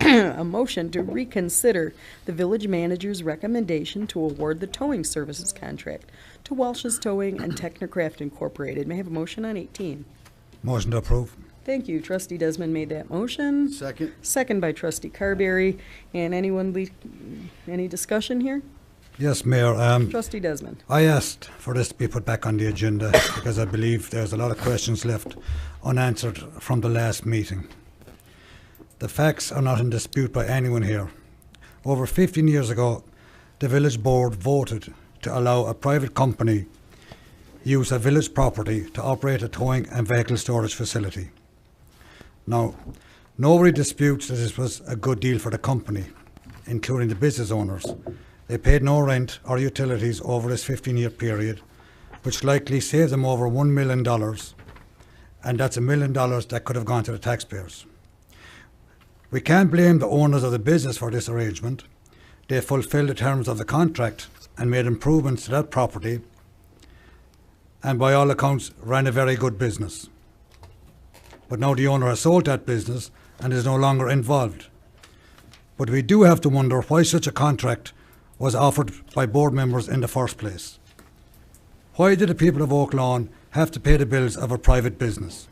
a motion to reconsider the village manager's recommendation to award the towing services contract to Welch's Towing and Technocraft Incorporated. May I have a motion on 18? Motion to approve. Thank you. Trustee Desmond made that motion. Second. Second by Trustee Carberry. And any discussion here? Yes, Mayor. Trustee Desmond. I asked for this to be put back on the agenda because I believe there's a lot of questions left unanswered from the last meeting. The facts are not in dispute by anyone here. Over 15 years ago, the village board voted to allow a private company use a village property to operate a towing and vehicle storage facility. Now, nobody disputes that this was a good deal for the company, including the business owners. They paid no rent or utilities over this 15-year period, which likely saved them over $1 million, and that's $1 million that could have gone to the taxpayers. We can't blame the owners of the business for this arrangement. They fulfilled the terms of the contract and made improvements to that property, and by all accounts ran a very good business. But now the owner has sold that business and is no longer involved. But we do have to wonder why such a contract was offered by board members in the first place. Why did the people of Oak Lawn have to pay the bills of a private business?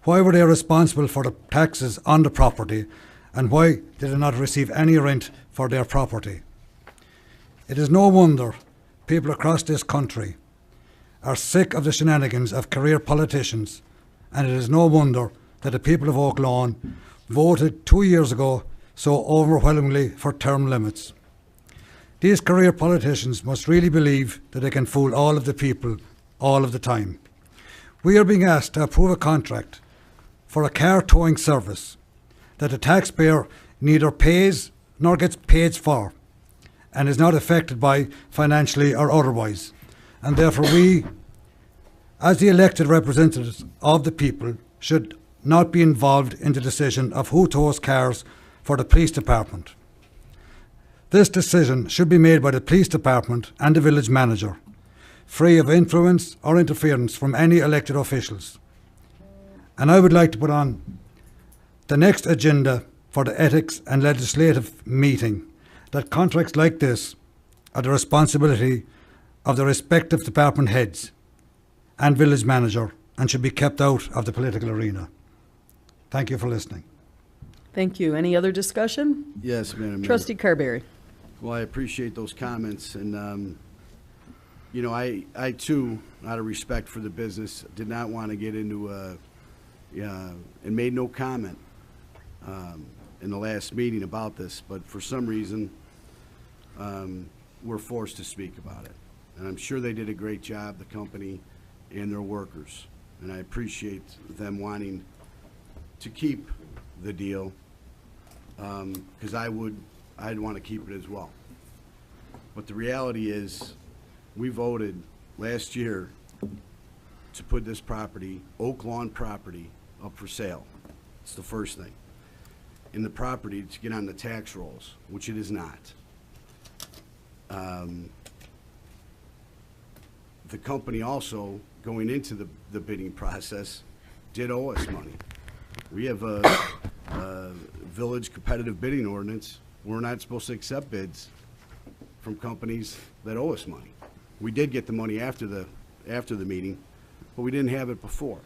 Why were they responsible for the taxes on the property, and why did they not receive any rent for their property? It is no wonder people across this country are sick of the shenanigans of career politicians, and it is no wonder that the people of Oak Lawn voted 2 years ago so overwhelmingly for term limits. These career politicians must really believe that they can fool all of the people all of the time. We are being asked to approve a contract for a car towing service that the taxpayer neither pays nor gets paid for and is not affected by financially or otherwise. And therefore we, as the elected representatives of the people, should not be involved in the decision of who tows cars for the police department. This decision should be made by the police department and the village manager, free of influence or interference from any elected officials. And I would like to put on the next agenda for the ethics and legislative meeting that contracts like this are the responsibility of the respective department heads and village manager and should be kept out of the political arena. Thank you for listening. Thank you. Any other discussion? Yes, Madam Mayor. Trustee Carberry. Well, I appreciate those comments, and you know, I too, out of respect for the business, did not want to get into and made no comment in the last meeting about this, but for some reason, we're forced to speak about it. And I'm sure they did a great job, the company and their workers, and I appreciate them wanting to keep the deal, because I'd want to keep it as well. But the reality is, we voted last year to put this property, Oak Lawn property, up for sale. It's the first thing. In the property to get on the tax rolls, which it is not. The company also, going into the bidding process, did owe us money. We have a village competitive bidding ordinance. We're not supposed to accept bids from companies that owe us money. We did get the money after the meeting, but we didn't have it before.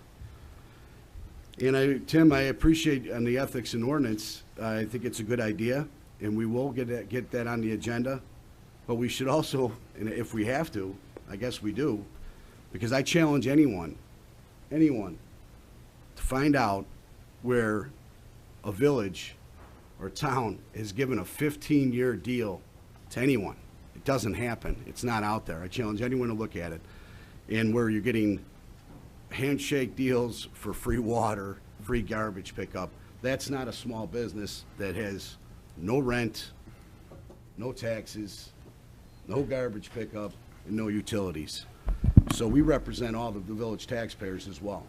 And Tim, I appreciate on the ethics and ordinance. I think it's a good idea, and we will get that on the agenda. But we should also, and if we have to, I guess we do, because I challenge anyone to find out where a village or town is given a 15-year deal to anyone. It doesn't happen. It's not out there. I challenge anyone to look at it. And where you're getting handshake deals for free water, free garbage pickup, that's not a small business that has no rent, no taxes, no garbage pickup, and no utilities. So we represent all of the village taxpayers as well.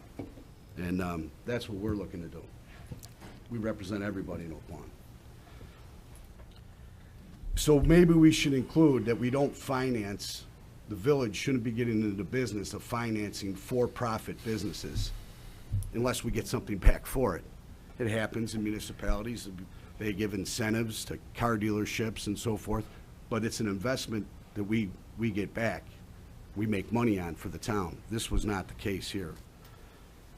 And that's what we're looking to do. We represent everybody in Oak Lawn. So maybe we should include that we don't finance, the village shouldn't be getting into the business of financing for-profit businesses unless we get something back for it. It happens in municipalities. They give incentives to car dealerships and so forth, but it's an investment that we get back. We make money on for the town. This was not the case here.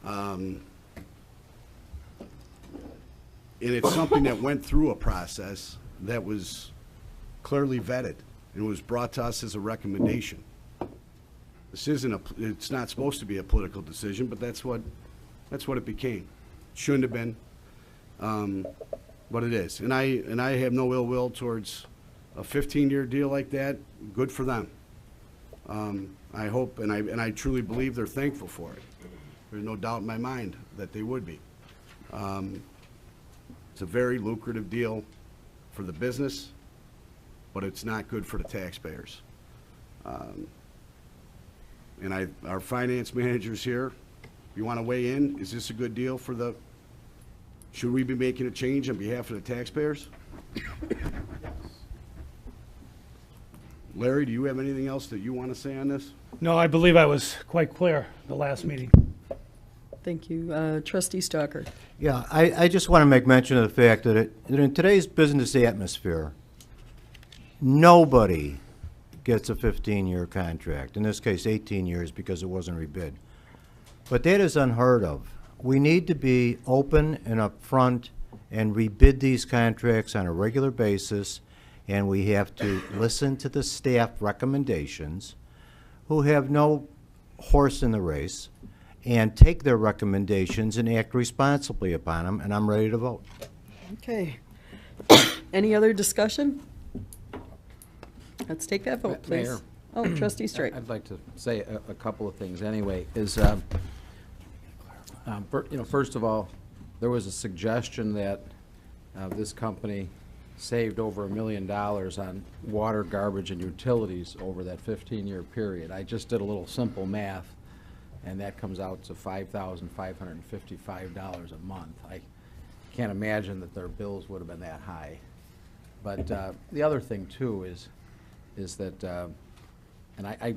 And it's something that went through a process that was clearly vetted and was brought to us as a recommendation. This isn't it's not supposed to be a political decision, but that's what it became. Shouldn't have been, but it is. And I have no ill will towards a 15-year deal like that. Good for them. I hope, and I truly believe they're thankful for it. There's no doubt in my mind that they would be. It's a very lucrative deal for the business, but it's not good for the taxpayers. And our finance manager's here. You want to weigh in? Is this a good deal for the, should we be making a change on behalf of the taxpayers? Larry, do you have anything else that you want to say on this? No, I believe I was quite clear the last meeting. Thank you. Trustee Stalker. Yeah, I just want to make mention of the fact that in today's business atmosphere, nobody gets a 15-year contract. In this case, 18 years because it wasn't rebid. But that is unheard of. We need to be open and upfront and rebid these contracts on a regular basis, and we have to listen to the staff recommendations, who have no horse in the race, and take their recommendations and act responsibly upon them, and I'm ready to vote. Okay. Any other discussion? Let's take that vote, please. Mayor. Oh, Trustee Straight. I'd like to say a couple of things anyway, is, first of all, there was a suggestion that this company saved over $1 million on water, garbage, and utilities over that 15-year period. I just did a little simple math, and that comes out to $5,555 a month. I can't imagine that their bills would have been that high. But the other thing, too, is that, and I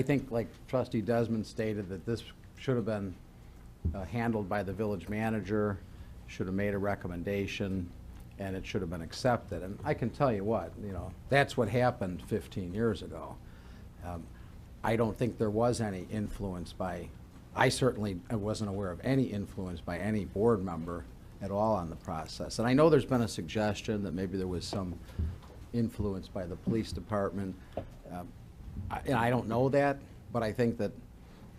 think, like Trustee Desmond stated, that this should have been handled by the village manager, should have made a recommendation, and it should have been accepted. And I can tell you what, that's what happened 15 years ago. I don't think there was any influence by, I certainly wasn't aware of any influence by any board member at all on the process. And I know there's been a suggestion that maybe there was some influence by the police department. I don't know that, but I think that,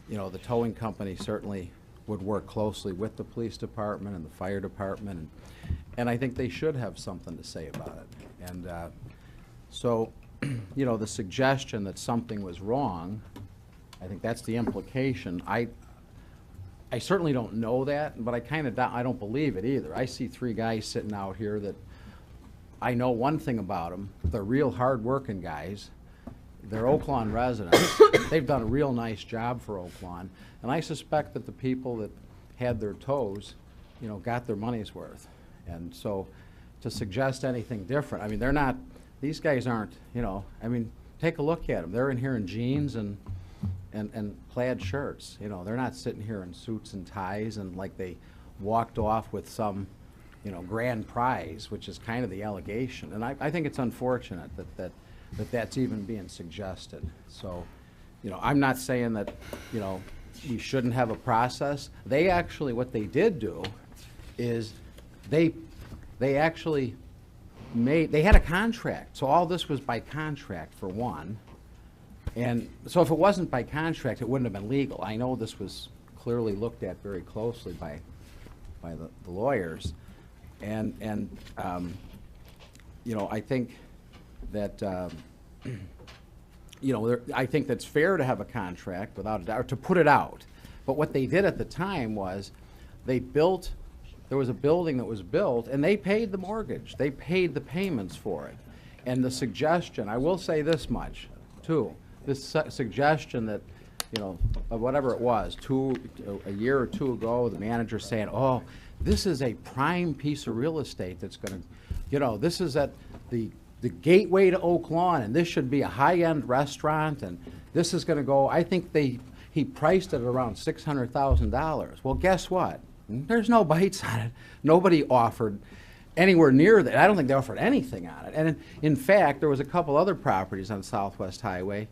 the towing company certainly would work closely with the police department and the fire department, and I think they should have something to say about it. And so, the suggestion that something was wrong, I think that's the implication. I certainly don't know that, but I don't believe it either. I see three guys sitting out here that I know one thing about them. They're real hard-working guys. They're Oaklawn residents. They've done a real nice job for Oaklawn, and I suspect that the people that had their tows, got their money's worth. And so to suggest anything different, I mean, these guys aren't, take a look at them. They're in here in jeans and plaid shirts. They're not sitting here in suits and ties and like they walked off with some, grand prize, which is kind of the allegation. And I think it's unfortunate that's even being suggested. So, I'm not saying that, we shouldn't have a process. They actually, what they did do is they actually they had a contract. So all this was by contract, for one. And so if it wasn't by contract, it wouldn't have been legal. I know this was clearly looked at very closely by the lawyers. And I think that, I think that's fair to have a contract without a doubt, or to put it out. But what they did at the time was there was a building that was built, and they paid the mortgage. They paid the payments for it. And the suggestion, I will say this much, too, this suggestion that, whatever it was, a year or two ago, the manager saying, oh, this is a prime piece of real estate that's going to, this is at the gateway to Oaklawn, and this should be a high-end restaurant, and this is going to go, I think he priced it at around $600,000. Well, guess what? There's no bites on it. Nobody offered anywhere near that. I don't think they offered anything on it. And in fact, there was a couple other properties on Southwest Highway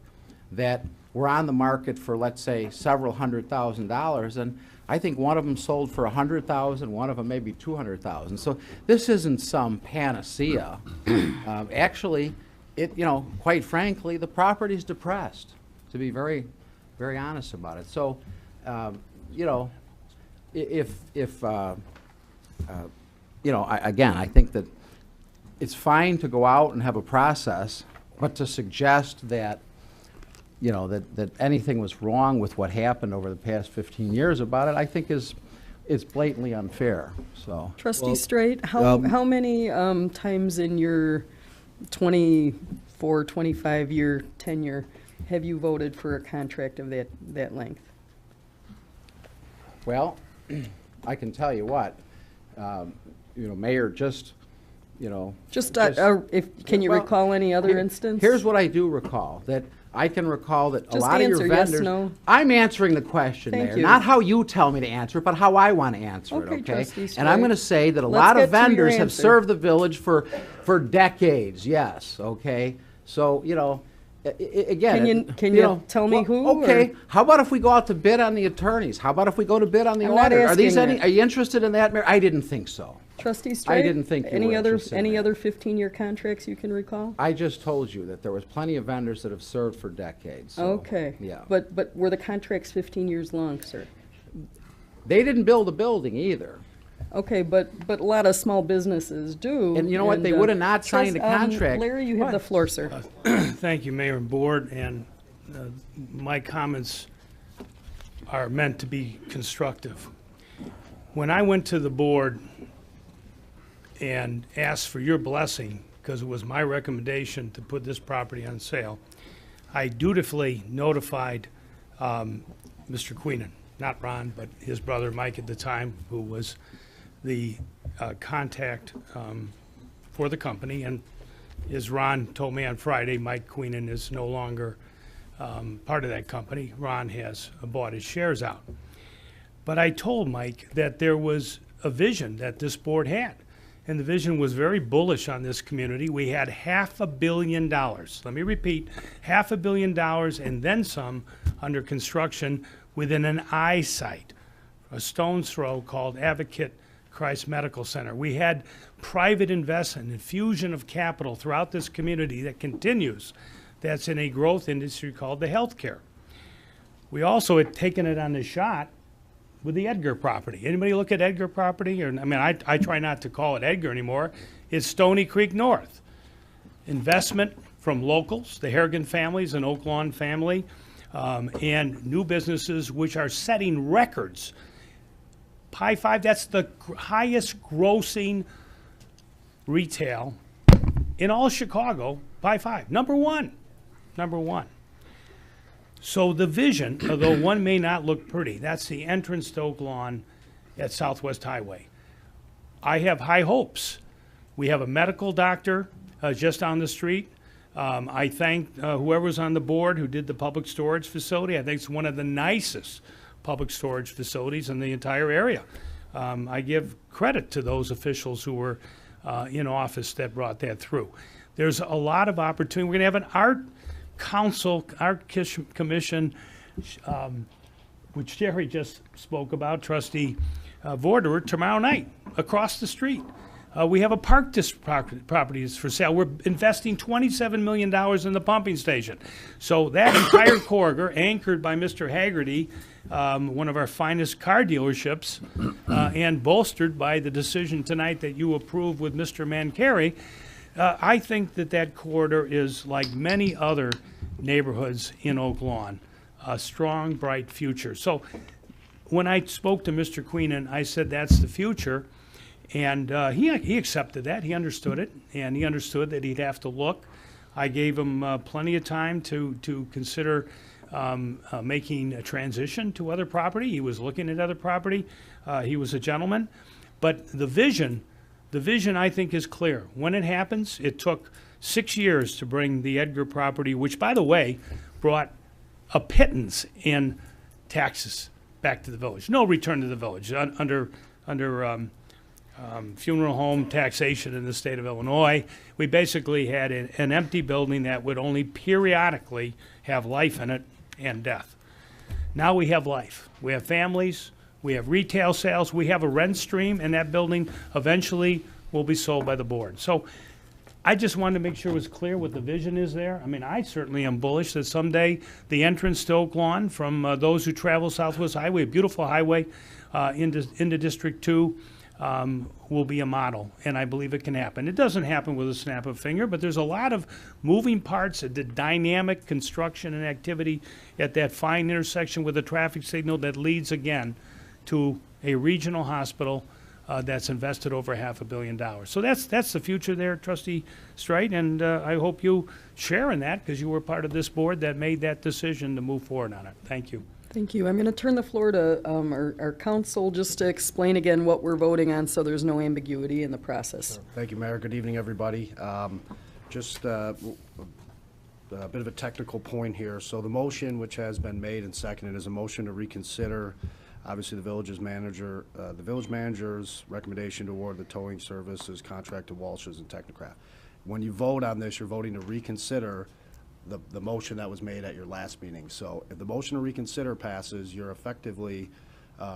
that were on the market for, let's say, several $100,000, and I think one of them sold for $100,000, one of them maybe $200,000. So this isn't some panacea. Actually, quite frankly, the property's depressed, to be very, very honest about it. So, I think that it's fine to go out and have a process, but to suggest that, that anything was wrong with what happened over the past 15 years about it, I think is blatantly unfair, so. Trustee Straight, how many times in your 24, 25-year tenure have you voted for a contract of that length? Well, I can tell you what, Mayor, just, can you recall any other instance? Here's what I do recall, that I can recall that a Just lot of your answer yes, vendors. no. I'm answering the question, Thank Mayor, you. not how you tell me to answer it, but how I want to answer it, Okay, okay? Trustee And I'm Straight. going to say that a Let's lot of get to your vendors have answer. served the village for decades, yes, okay? So, again. Can you tell me who, Okay, or- how about if we go out to bid on the attorneys? How about if we go to bid on the I'm not auditor? asking that. Are you interested in that, Mayor? I didn't think so. Trustee Straight? didn't think you were interested in Any that. other 15-year contracts you can recall? I just told you that there was plenty of vendors that have served for decades. so, Okay. Yeah. But were the contracts 15 years long, sir? They didn't build a building either. Okay, but a lot of small businesses do. And you know what? They would have not signed a Trust- contract. Larry, you have the floor, sir. Thank you, Mayor and Board, and my comments are meant to be constructive. When I went to the board and asked for your blessing, because it was my recommendation to put this property on sale, I dutifully notified Mr. Queenan, not Ron, but his brother Mike at the time, who was the contact for the company. And as Ron told me on Friday, Mike Queenan is no longer part of that company. Ron has bought his shares out. But I told Mike that there was a vision that this board had. And the vision was very bullish on this community. We had $500 million. Let me repeat, $500 million and then some under construction within an eyesight, a stone's throw, called Advocate Christ Medical Center. We had private investment, infusion of capital throughout this community that continues. That's in a growth industry called the healthcare. We also had taken it on the shot with the Edgar property. Anybody look at Edgar property? I try not to call it Edgar anymore. It's Stony Creek North. Investment from locals, the Harrigan families and Oak Lawn family, and new businesses which are setting records. Pi 5, that's the highest grossing retail in all Chicago, Pi 5. Number one. So the vision, although one may not look pretty, that's the entrance to Oak Lawn at Southwest Highway. I have high hopes. We have a medical doctor just down the street. I thank whoever's on the board who did the public storage facility. I think it's one of the nicest public storage facilities in the entire area. I give credit to those officials who were in office that brought that through. There's a lot of opportunity. We're going to have an art council, art commission, which Jerry just spoke about, Trustee Vorderer, tomorrow night across the street. We have a park district properties for sale. We're investing $27 million in the pumping station. So that entire corridor, anchored by Mr. Haggerty, one of our finest car dealerships, and bolstered by the decision tonight that you approve with Mr. Mancari, I think that corridor is like many other neighborhoods in Oak Lawn, a strong, bright future. So when I spoke to Mr. Queenan, I said that's the future. And he accepted that. He understood it, and he understood that he'd have to look. I gave him plenty of time to consider making a transition to other property. He was looking at other property. He was a gentleman. But the vision, I think, is clear. When it happens, it took 6 years to bring the Edgar property, which, by the way, brought a pittance in taxes back to the village. No return to the village under funeral home taxation in the state of Illinois. We basically had an empty building that would only periodically have life in it and death. Now we have life. We have families, we have retail sales, we have a rent stream, and that building eventually will be sold by the board. So I just wanted to make sure it was clear what the vision is there. I mean, I certainly am bullish that someday the entrance to Oak Lawn from those who travel Southwest Highway, a beautiful highway into District 2, will be a model, and I believe it can happen. It doesn't happen with a snap of a finger, but there's a lot of moving parts, the dynamic construction and activity at that fine intersection with a traffic signal that leads again to a regional hospital that's invested over $500 million. So that's the future there, Trustee Strite, and I hope you share in that because you were part of this board that made that decision to move forward on it. Thank you. Thank you. I'm going to turn the floor to our counsel just to explain again what we're voting on so there's no ambiguity in the process. Thank you, Mayor. Good evening, everybody. Just a bit of a technical point here. So the motion, which has been made and seconded, is a motion to reconsider, obviously, the village manager's recommendation to award the towing services contract to Walsh's and Technocraft. When you vote on this, you're voting to reconsider the motion that was made at your last meeting. So if the motion to reconsider passes, you're effectively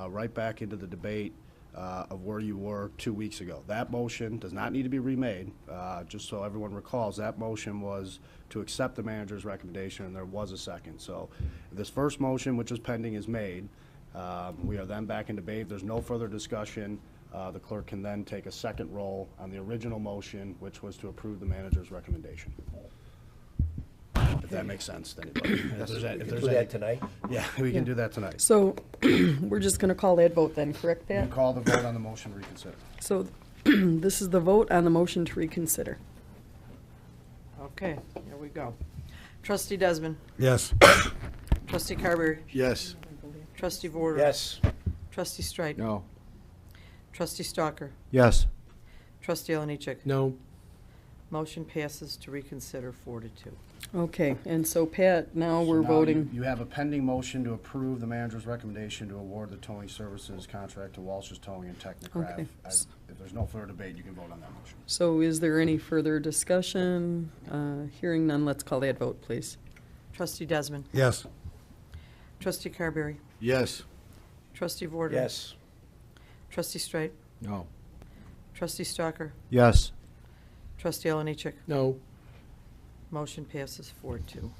right back into the debate of where you were 2 weeks ago. That motion does not need to be remade. Just so everyone recalls, that motion was to accept the manager's recommendation, and there was a second. So if this first motion, which is pending, is made, we are then back in debate. If there's no further discussion, the clerk can then take a second roll on the original motion, which was to approve the manager's recommendation. If that makes sense to anybody. If there's Do that tonight? Yeah, we can do that tonight. So we're just going to call that vote then, correct, You Pat? call the vote on the motion to reconsider. So this is the vote on the motion to reconsider. Okay, here we go. Trustee Desmond. Yes. Trustee Carberry. Yes. Trustee Vorder. Yes. Trustee Strite. No. Trustee Stalker. Yes. Trustee Oliniechek. No. Motion passes to reconsider 4-2. Okay, and so Pat, now So we're now voting. You have a pending motion to approve the manager's recommendation to award the towing services contract to Walsh's Towing and Technocraft. Okay. If there's no further debate, you can vote on that motion. So is there any further discussion? Hearing none, let's call that vote, please. Trustee Desmond. Yes. Trustee Carberry. Yes. Trustee Vorder. Yes. Trustee Strite. No. Trustee Stalker. Yes. Trustee Oliniechek. No. Motion passes 4-2.